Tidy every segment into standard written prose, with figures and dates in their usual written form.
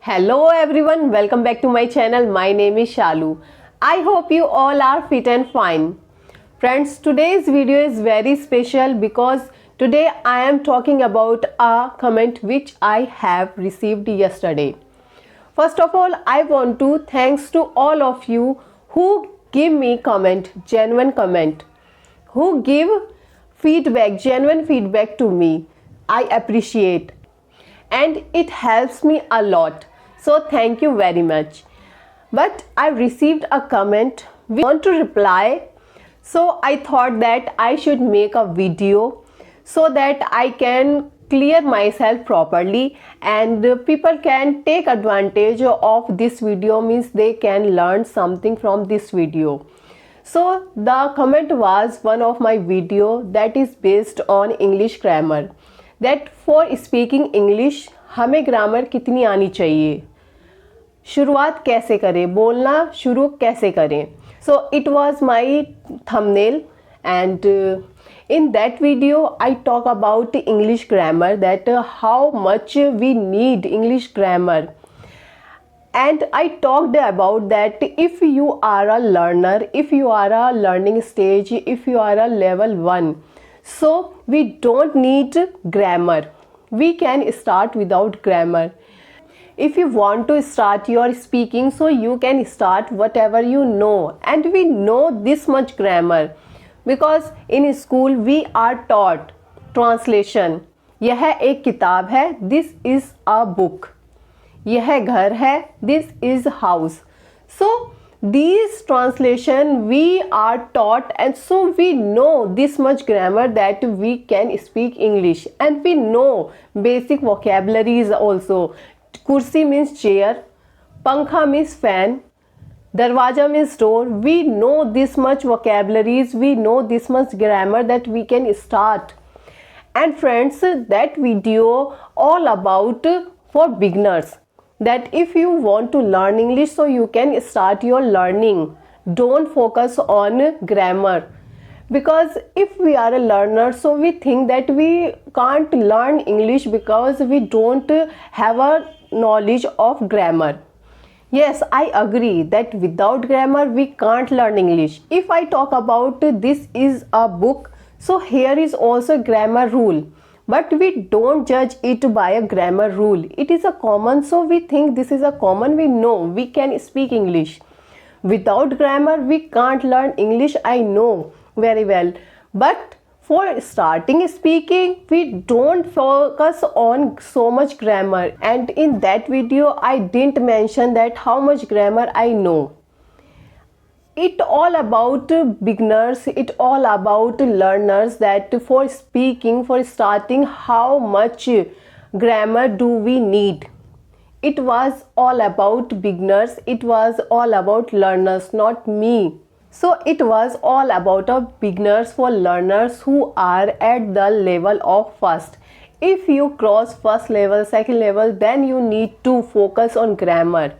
Hello everyone, welcome back to my channel. My name is Shalu. I hope you all are fit and fine. Friends, today's video is very special because today I am talking about a comment which I have received yesterday. First of all, I want to thanks to all of you who give me comment, genuine comment, who give feedback, genuine feedback to me. I appreciate and it helps me a lot. So thank you very much. But I received a comment. We want to reply. So I thought that I should make a video so that I can clear myself properly and people can take advantage of this video, means they can learn something from this video. So the comment was one of my video that is based on English grammar, that for speaking English हमें grammar कितनी आनी चाहिए, शुरुआत कैसे करें, बोलना शुरू कैसे करें. So it was my thumbnail and in that video I talk about English grammar, that how much we need English grammar. And I talked about that if you are a learner, if you are a learning stage, if you are a level 1, so we don't need grammar. We can start without grammar. If you want to start your speaking, so you can start whatever you know, and we know this much grammar because in school we are taught translation. यह एक किताब है, this is a book. यह घर है, this is house. So these translation we are taught, and so we know this much grammar that we can speak English, and we know basic vocabularies also. Kursi means chair, pankha means fan, darwaja means door. We know this much vocabularies, we know this much grammar that we can start. And friends, that video all about for beginners, that if you want to learn English, so you can start your learning. Don't focus on grammar, because if we are a learner, so we think that we can't learn English because we don't have a knowledge of grammar. Yes, I agree that without grammar we can't learn English. If I talk about this is a book, so here is also grammar rule. But we don't judge it by a grammar rule. It is a common, so we think this is a common, we know we can speak English. Without grammar we can't learn English, I know very well. But for starting speaking, we don't focus on so much grammar. And in that video I didn't mention that how much grammar I know. It all about beginners, it all about learners, that for speaking, for starting, how much grammar do we need. It was all about beginners, it was all about learners, not me. So it was all about beginners, for learners who are at the level of first. If you cross first level, second level, then you need to focus on grammar.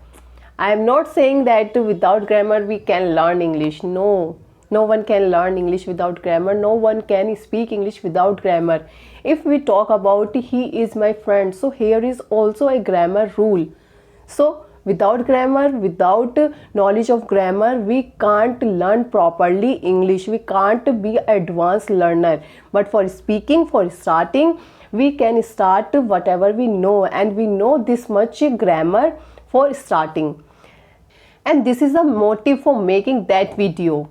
I am not saying that without grammar we can learn English. No, no one can learn English without grammar. No one can speak English without grammar. If we talk about he is my friend, so here is also a grammar rule. So without grammar, without knowledge of grammar, we can't learn properly English. We can't be advanced learner. But for speaking, for starting, we can start whatever we know, and we know this much grammar for starting. And this is the motive for making that video.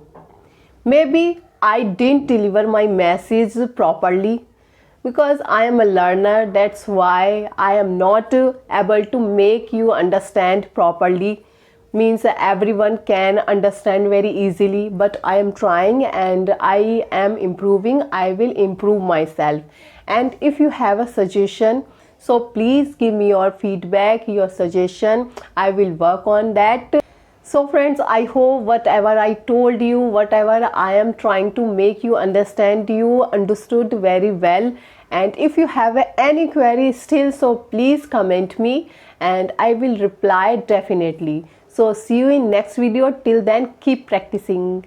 Maybe I didn't deliver my message properly because I am a learner, that's why I am not able to make you understand properly. Means everyone can understand very easily, but I am trying and I am improving. I will improve myself. And if you have a suggestion, so please give me your feedback, your suggestion. I will work on that. So friends, I hope whatever I told you, whatever I am trying to make you understand, you understood very well. And if you have any query still, so please comment me and I will reply definitely. So see you in next video. Till then, keep practicing.